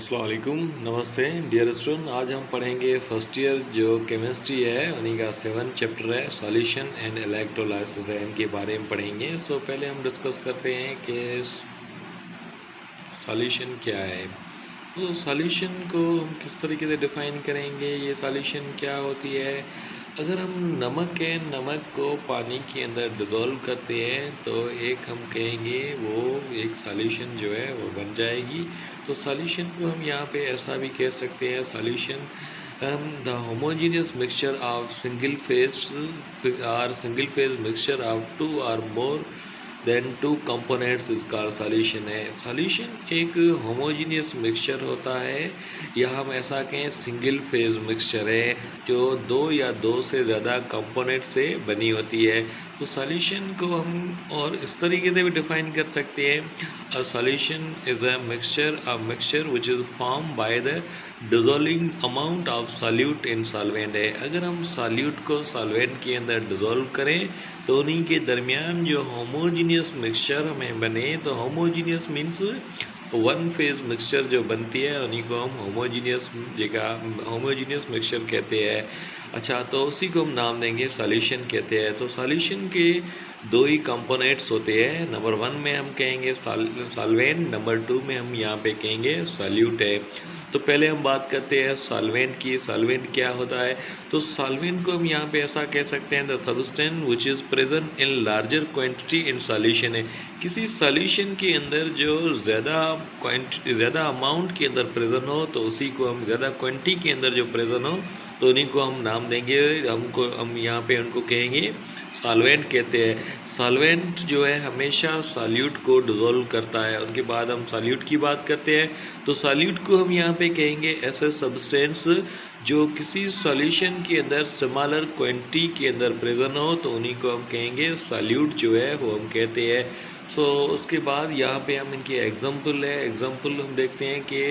अस्सलाम वालेकुम, नमस्ते डियर स्टूडेंट। आज हम पढ़ेंगे फर्स्ट ईयर जो केमिस्ट्री है उन्हीं का 7 चैप्टर है सॉल्यूशन एंड इलेक्ट्रोलाइसिस है, इनके बारे में पढ़ेंगे। पहले हम डिस्कस करते हैं कि सॉल्यूशन क्या है। तो सॉल्यूशन को हम किस तरीके से डिफ़ाइन करेंगे, ये सॉल्यूशन क्या होती है। अगर हम नमक है, नमक को पानी के अंदर डिज़ोल्व करते हैं तो एक हम कहेंगे वो एक सॉल्यूशन जो है वो बन जाएगी। तो सॉल्यूशन को हम यहाँ पे ऐसा भी कह सकते हैं, solution the homogeneous mixture of single phase mixture of 2 और मोर देन 2 कंपोनेंट्स इसका सॉल्यूशन है। सॉल्यूशन एक होमोजीनियस मिक्सचर होता है, या हम ऐसा कहें सिंगल फेज मिक्सचर है जो 2 या 2 से ज़्यादा कंपोनेंट से बनी होती है। तो सॉल्यूशन को हम और इस तरीके से भी डिफाइन कर सकते हैं, a solution is a mixture which is form by the dissolving amount of solute in solvent है। अगर हम सॉल्यूट को सॉल्वेंट के अंदर डिज़ोल्व करें तो उन्हीं के दरमियान जो होमोजीनियस मिक्सचर हमें बने, तो homogeneous means one phase mixture जो बनती है उन्हीं को हम होमोजीनियस मिक्सचर कहते हैं। अच्छा, तो उसी को हम नाम देंगे सॉल्यूशन कहते हैं। तो सॉल्यूशन के 2 ही कंपोनेंट्स होते हैं। नंबर 1 में हम कहेंगे सॉल्वेंट, नंबर 2 में हम यहाँ पे कहेंगे सॉल्यूट है। तो पहले हम बात करते हैं सॉल्वेंट की। सॉल्वेंट क्या होता है? तो सॉल्वेंट को हम यहाँ पे ऐसा कह सकते हैं, the substance which is present in larger quantity in solution है। किसी सॉल्यूशन के अंदर जो ज़्यादा अमाउंट के अंदर प्रेजेंट हो तो उसी को हम ज़्यादा क्वांटिटी के अंदर जो प्रेजेंट हो तो उन्हीं को हम नाम देंगे, हम यहाँ पे उनको कहेंगे सॉल्वेंट कहते हैं। सॉल्वेंट जो है हमेशा सॉल्यूट को डिज़ोल्व करता है। उनके बाद हम सॉल्यूट की बात करते हैं, तो सॉल्यूट को हम यहाँ पे कहेंगे ऐसा सब्सटेंस जो किसी सॉल्यूशन के अंदर सिमिलर क्वांटिटी के अंदर प्रेजेंट हो तो उन्हीं को हम कहेंगे सॉल्यूट जो है वो हम कहते हैं। उसके बाद यहाँ पे हम इनके एग्जाम्पल हम देखते हैं कि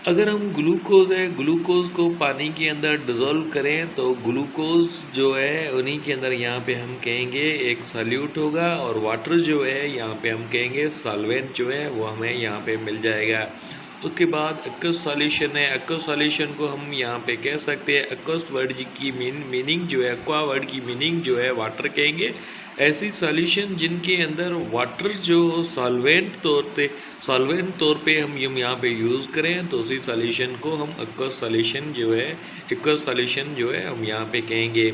अगर हम ग्लूकोज है, ग्लूकोज को पानी के अंदर डिज़ोल्व करें तो ग्लूकोज जो है उन्हीं के अंदर यहाँ पे हम कहेंगे एक सॉल्यूट होगा, और वाटर जो है यहाँ पे हम कहेंगे सॉल्वेंट जो है वो हमें यहाँ पे मिल जाएगा। उसके बाद एक्वस सॉल्यूशन है। एक्वस सॉल्यूशन को हम यहाँ पे कह सकते हैं, एक्वस वर्ड की मीनिंग जो है, एक्वा वर्ड की मीनिंग जो है वाटर कहेंगे। ऐसी सॉल्यूशन जिनके अंदर वाटर जो सॉल्वेंट तौर पे हम यहाँ पे यूज़ करें तो उसी सॉल्यूशन को हम एक्वस सॉल्यूशन जो है हम यहाँ पे कहेंगे।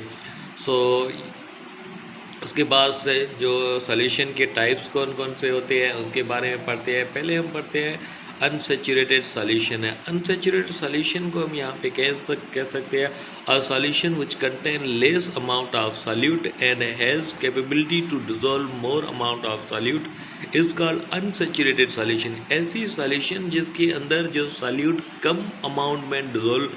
उसके बाद से जो सॉल्यूशन के टाइप्स कौन कौन से होते हैं उसके बारे में पढ़ते हैं। पहले हम पढ़ते हैं अनसेचुरेटेड सॉल्यूशन है। अनसेचुरेटेड सॉल्यूशन को हम यहाँ पे कह सकते हैं, a solution which contain less amount of solute and has capability to dissolve more amount of solute is called unsaturated solution. ऐसी सॉल्यूशन जिसके अंदर जो सॉल्यूट कम अमाउंट में डिज़ोल्व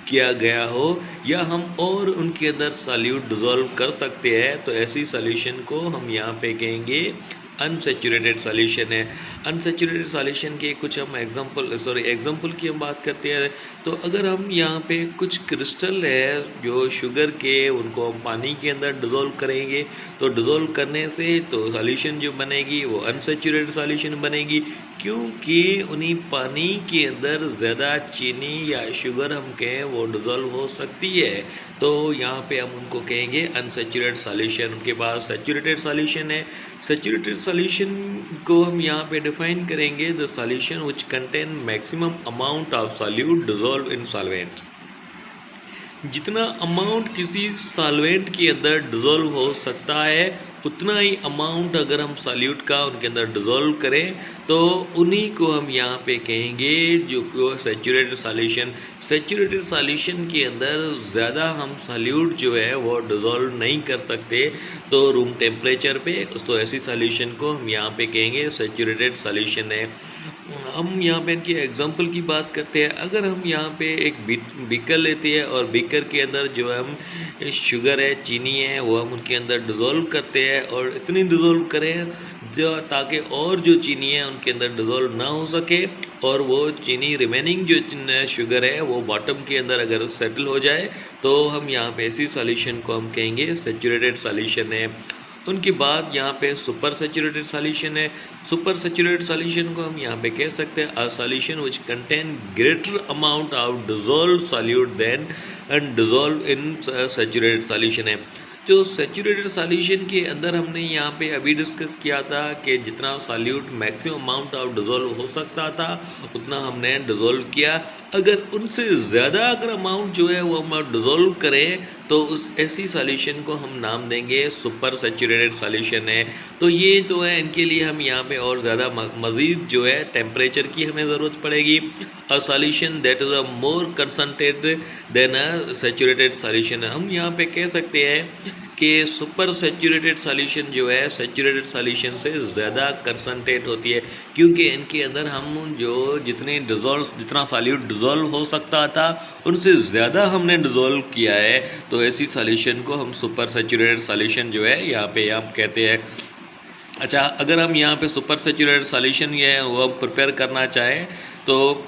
किया गया हो या हम और उनके अंदर सॉल्यूट डिज़ोल्व कर सकते हैं, तो ऐसी सॉल्यूशन को हम यहाँ पे कहेंगे अनसेचुरेटेड सॉल्यूशन है। अनसेचुरेटेड सॉल्यूशन के कुछ हम एग्जांपल की हम बात करते हैं। तो अगर हम यहाँ पे कुछ क्रिस्टल है जो शुगर के, उनको हम पानी के अंदर डिज़ोल्व करेंगे तो डिज़ोल्व करने से तो सॉल्यूशन जो बनेगी वो अनसेचुरेटेड सॉल्यूशन बनेगी, क्योंकि उन्हीं पानी के अंदर ज़्यादा चीनी या शुगर हम कहें वो डिज़ोल्व हो सकती है, तो यहाँ पे हम उनको कहेंगे अनसेचुरेटेड सॉल्यूशन। उनके बाद सेचुरेटेड सॉल्यूशन है। सेचुरेटेड सॉल्यूशन को हम यहाँ पे डिफाइन करेंगे, the solution which contain maximum amount of solute dissolve in solvent. जितना अमाउंट किसी सॉल्वेंट के अंदर डिज़ोल्व हो सकता है उतना ही अमाउंट अगर हम सॉल्यूट का उनके अंदर डिज़ोल्व करें तो उन्हीं को हम यहाँ पे कहेंगे जो कि सेचुरेटेड सॉल्यूशन। सेचुरेटेड सॉल्यूशन के अंदर ज़्यादा हम सॉल्यूट जो है वो डिज़ोल्व नहीं कर सकते तो रूम टेम्परेचर पे, तो ऐसी सॉल्यूशन को हम यहाँ पे कहेंगे सेचुरेटेड सॉल्यूशन है। हम यहाँ पे इनके एग्जांपल की बात करते हैं। अगर हम यहाँ पे एक बीकर लेते हैं और बीकर के अंदर जो हम शुगर है, चीनी है, वो हम उनके अंदर डिज़ोल्व करते हैं और इतनी डिज़ोल्व करें जो ताकि और जो चीनी है उनके अंदर डिज़ोल्व ना हो सके, और वो चीनी रिमेनिंग जो शुगर है वो बॉटम के अंदर अगर सेटल हो जाए तो हम यहाँ पे ऐसी सॉल्यूशन को हम कहेंगे सेचुरेटेड सॉल्यूशन है। उनके बाद यहाँ पे सुपर सैचुरेटेड सॉल्यूशन है। सुपर सैचुरेटेड सॉल्यूशन को हम यहाँ पे कह सकते हैं a solution which contain greater amount of dissolve solute than and dissolve in saturated solution है। जो सैचुरेटेड सॉल्यूशन के अंदर हमने यहाँ पे अभी डिस्कस किया था कि जितना solute maximum amount of dissolve हो सकता था उतना हमने डिजोल्व किया। अगर उनसे ज़्यादा अगर अमाउंट जो है वो हम डिजोल्व करें तो उस ऐसी सॉल्यूशन को हम नाम देंगे सुपर सैचुरेटेड सॉल्यूशन है। तो ये तो है, इनके लिए हम यहाँ पे और ज़्यादा मज़ीद जो है टेम्परेचर की हमें ज़रूरत पड़ेगी। A solution that is a more concentrated than a saturated solution. हम यहाँ पे कह सकते हैं कि सुपर सैचुरेटेड सॉल्यूशन जो है सैचुरेटेड सॉल्यूशन से ज़्यादा कंसनट्रेट होती है, क्योंकि इनके अंदर हम जो जितना सॉल्यूट डिज़ोल्व हो सकता था उनसे ज़्यादा हमने डिज़ोल्व किया है। तो ऐसी सॉल्यूशन को हम सुपर सैचुरेटेड सॉल्यूशन जो है यहाँ पे हम कहते हैं। अच्छा, अगर हम यहाँ पे सुपर सैचुरेटेड सॉल्यूशन ये वो हम प्रिपेयर करना चाहें तो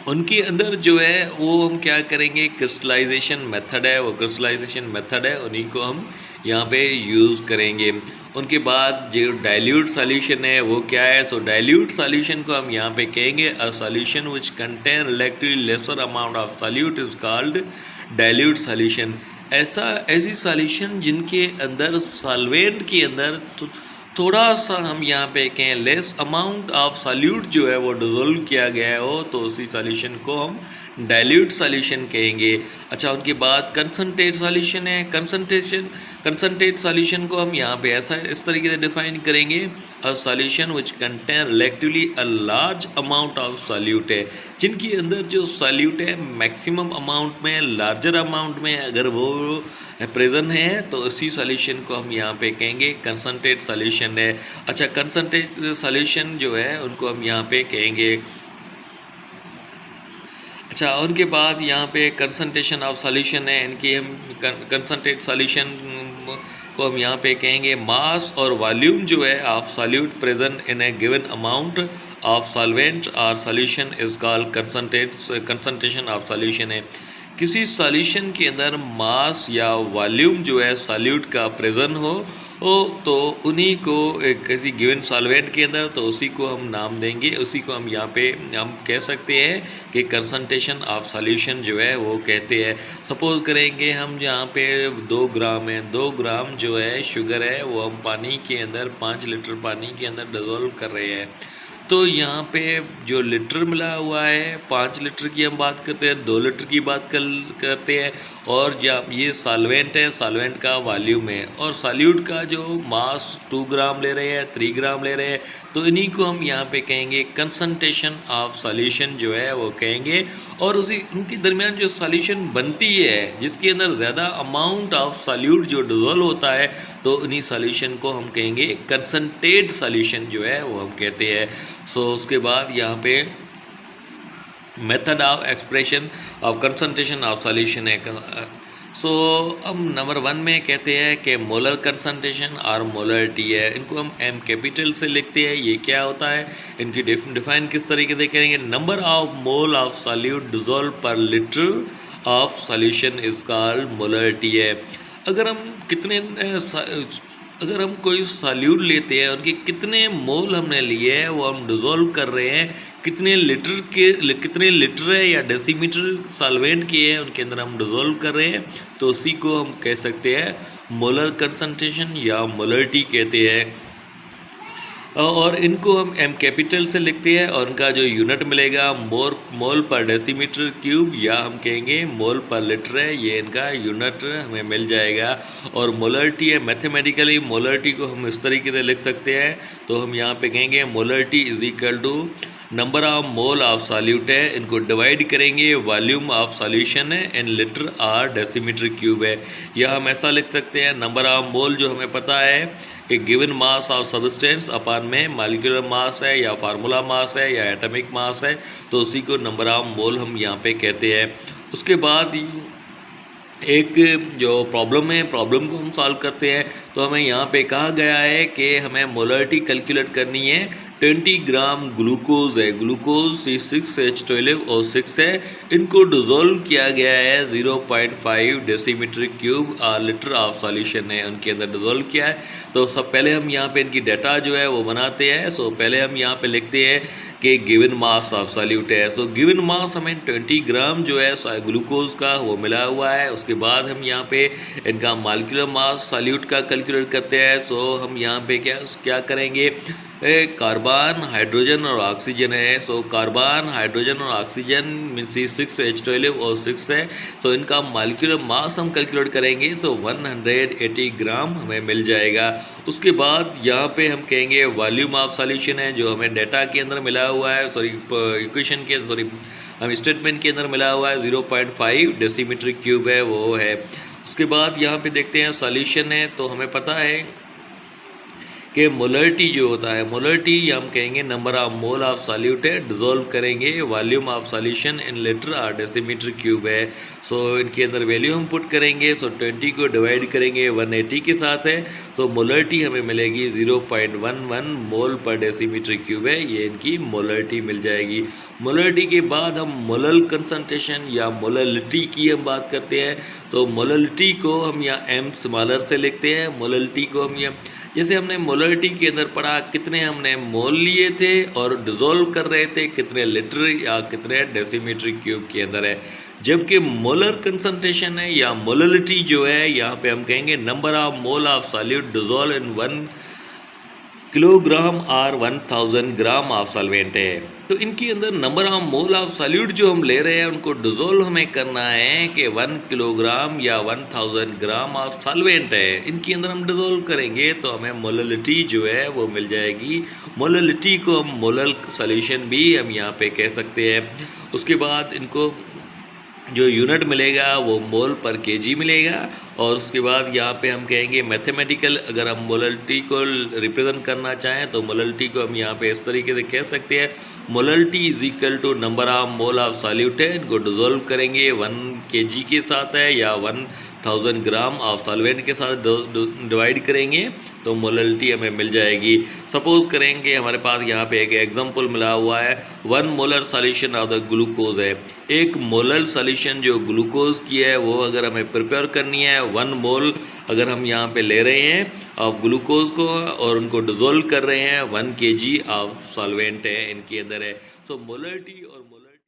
उनके अंदर जो है वो हम क्या करेंगे, क्रिस्टलाइजेशन मेथड है, वो क्रिस्टलाइजेशन मेथड है, उन्हीं को हम यहाँ पे यूज़ करेंगे। उनके बाद जो डाइल्यूट सॉल्यूशन है वो क्या है, सो डाइल्यूट सॉल्यूशन को हम यहाँ पे कहेंगे अ solution which contain relatively lesser amount of solute is called dilute solution. ऐसी सॉल्यूशन जिनके अंदर सॉल्वेंट के अंदर थोड़ा सा हम यहाँ पे कहें लेस अमाउंट ऑफ सॉल्यूट जो है वो डिज़ोल्व किया गया हो तो उसी सॉल्यूशन को हम डाइल्यूट सॉल्यूशन कहेंगे। अच्छा, उनके बाद कंसनट्रेट सॉल्यूशन है। कंसनट्रेट सॉल्यूशन को हम यहाँ पे ऐसा इस तरीके से डिफाइन करेंगे अ solution which contain relatively a large amount of solute है, जिनके अंदर जो सॉल्यूट है मैक्सिमम अमाउंट में, लार्जर अमाउंट में अगर वो प्रेजेंट है तो उसी सॉल्यूशन को हम यहाँ पे कहेंगे कंसनट्रेट सॉल्यूशन है। अच्छा, कंसनट्रेट सॉल्यूशन जो है उनको हम यहाँ पे कहेंगे। अच्छा, उनके बाद यहाँ पे कंसंट्रेशन ऑफ सॉल्यूशन है, इनकी हम कंसंट्रेट सॉल्यूशन को हम यहाँ पे कहेंगे मास और वॉल्यूम जो है of solute present in a given amount of solvent or solution is called concentration of solution है। किसी सॉल्यूशन के अंदर मास या वॉल्यूम जो है सॉल्यूट का प्रेजेंट हो तो उन्हीं को किसी गिवन सॉल्वेंट के अंदर तो उसी को हम नाम देंगे, उसी को हम यहाँ पे हम कह सकते हैं कि कंसंट्रेशन ऑफ सॉल्यूशन जो है वो कहते हैं। सपोज करेंगे हम यहाँ पे 2 ग्राम है, 2 ग्राम जो है शुगर है वो हम पानी के अंदर 5 लीटर पानी के अंदर डिज़ोल्व कर रहे हैं। तो यहाँ पे जो लीटर मिला हुआ है 5 लीटर की हम बात करते हैं, 2 लीटर की बात करते हैं, और जब ये सॉल्वेंट है, सॉल्वेंट का वॉल्यूम है, और सॉल्यूट का जो मास 2 ग्राम ले रहे हैं, 3 ग्राम ले रहे हैं, तो इन्हीं को हम यहाँ पे कहेंगे कंसंट्रेशन ऑफ सॉल्यूशन जो है वो कहेंगे। और उसी उनके दरमियान जो सॉल्यूशन बनती है जिसके अंदर ज़्यादा अमाउंट ऑफ सॉल्यूट जो डिज़ोल्व होता है तो उन्हीं सॉल्यूशन को हम कहेंगे कंसंट्रेट सॉल्यूशन जो है वो हम कहते हैं। सो उसके बाद यहाँ पे method of expression of concentration of solution है। सो हम नंबर 1 में कहते हैं कि मोलर कंसंट्रेशन और मोलरिटी है, इनको हम एम कैपिटल से लिखते हैं। ये क्या होता है, इनकी डिफाइन किस तरीके से करेंगे, number of mole of solute dissolve per litre of solution is called molarity है। अगर हम कोई सॉल्यूट लेते हैं, उनके कितने मोल हमने लिए हैं वो हम डिज़ोल्व कर रहे हैं, कितने लीटर है या डेसीमीटर सॉल्वेंट के हैं उनके अंदर हम डिज़ोल्व कर रहे हैं, तो उसी को हम कह सकते हैं मोलर कंसंट्रेशन या मोलरिटी कहते हैं। और इनको हम एम कैपिटल से लिखते हैं और उनका जो यूनिट मिलेगा मोल पर डेसीमीटर क्यूब, या हम कहेंगे मोल पर लीटर है, ये इनका यूनिट हमें मिल जाएगा। और मोलरिटी है, मैथमेटिकली मोलरिटी को हम इस तरीके से लिख सकते हैं, तो हम यहाँ पे कहेंगे molarity is equal to number of mole of solute है, इनको डिवाइड करेंगे वॉल्यूम ऑफ सॉल्यूशन है इन लीटर और डेसीमीटर क्यूब है, या हम ऐसा लिख सकते हैं नंबर ऑफ मोल जो हमें पता है एक गिवन मास ऑफ सब्सटेंस अपान में मॉलिक्यूलर मास है या फार्मूला मास है या एटॉमिक मास है, तो उसी को नंबर ऑफ मोल हम यहाँ पे कहते हैं। उसके बाद एक जो प्रॉब्लम है, प्रॉब्लम को हम सॉल्व करते हैं, तो हमें यहाँ पे कहा गया है कि हमें मोलरिटी कैलकुलेट करनी है 20 ग्राम ग्लूकोज है, ग्लूकोज C6H12O6 है, इनको डिज़ोल्व किया गया है 0.5 decimetre cube litre of solution है उनके अंदर डिज़ोल्व किया है। तो सब पहले हम यहाँ पे इनकी डाटा जो है वो बनाते हैं। सो पहले हम यहाँ पे लिखते हैं कि गिवन मास ऑफ सॉल्यूट है। सो गिवन मास हमें 20 ग्राम जो है ग्लूकोज का वो मिला हुआ है। उसके बाद हम यहाँ पे इनका मॉलिक्यूलर मास सॉल्यूट का कैलकुलेट करते हैं। सो हम यहाँ पे क्या करेंगे, कार्बन हाइड्रोजन और ऑक्सीजन है। सो कार्बन हाइड्रोजन और ऑक्सीजन मीन C6H12O6 है। तो इनका मॉलिक्यूलर मास हम कैलकुलेट करेंगे तो 180 ग्राम हमें मिल जाएगा। उसके बाद यहाँ पे हम कहेंगे वॉल्यूम ऑफ सॉल्यूशन है जो हमें डाटा के अंदर मिला हुआ है, इक्वेशन के हम स्टेटमेंट के अंदर मिला हुआ है 0.5 डेसीमीटर क्यूब है वो है। उसके बाद यहाँ पे देखते हैं सॉल्यूशन है। तो हमें पता है कि मोलरिटी जो होता है, मोलरिटी हम कहेंगे number of mole of solute है, डिज़ोल्व करेंगे volume of solution in litre और डेसीमीटर क्यूब है। सो इनके अंदर वैल्यू हम पुट करेंगे। सो 20 को डिवाइड करेंगे 180 के साथ है। तो मोलरिटी हमें मिलेगी 0.11 मोल पर डेसीमीटर क्यूब है, ये इनकी मोलरिटी मिल जाएगी। मोलरिटी के बाद हम मोलल कंसंट्रेशन या मोललिटी की हम बात करते हैं। तो मोललिटी को हम यहाँ एम स्मॉलर से लिखते हैं। मोललिटी को हम यहाँ जैसे हमने मोलरिटी के अंदर पढ़ा कितने हमने मोल लिए थे और डिज़ोल्व कर रहे थे कितने लीटर या कितने डेसीमीटर क्यूब के अंदर है। जबकि मोलर कंसंट्रेशन है या मोललिटी जो है यहाँ पे हम कहेंगे number of mole of solute dissolve in 1 kilogram और 1000 ग्राम ऑफ सॉल्वेंट है। तो इनके अंदर number of mole of solute जो हम ले रहे हैं उनको डिज़ोल्व हमें करना है कि 1 किलोग्राम या 1000 ग्राम ऑफ सॉल्वेंट है, इनके अंदर हम डिज़ोल्व करेंगे तो हमें मोललिटी जो है वो मिल जाएगी। मोललिटी को हम मोलल सॉल्यूशन भी हम यहाँ पे कह सकते हैं। उसके बाद इनको जो यूनिट मिलेगा वो मोल पर केजी मिलेगा। और उसके बाद यहाँ पे हम कहेंगे मैथमेटिकल, अगर हम मोललिटी को रिप्रेजेंट करना चाहें तो मोललिटी को हम यहाँ पे इस तरीके से कह सकते हैं, molality is equal to number of mole of solute है, इनको डिज़ोल्व करेंगे 1 kg के साथ है या 1000 ग्राम ऑफ सॉल्वेंट के साथ डिवाइड करेंगे तो मोललिटी हमें मिल जाएगी। सपोज करेंगे हमारे पास यहाँ पे एक एग्जांपल मिला हुआ है 1 molar solution of the glucose है, एक मोलर सॉल्यूशन जो ग्लूकोज की है वो अगर हमें प्रिपेयर करनी है 1 मोल अगर हम यहाँ पे ले रहे हैं ऑफ ग्लूकोज को और उनको डिज़ोल्व कर रहे हैं 1 kg ऑफ सॉल्वेंट है इनके अंदर है। तो मोलरिटी और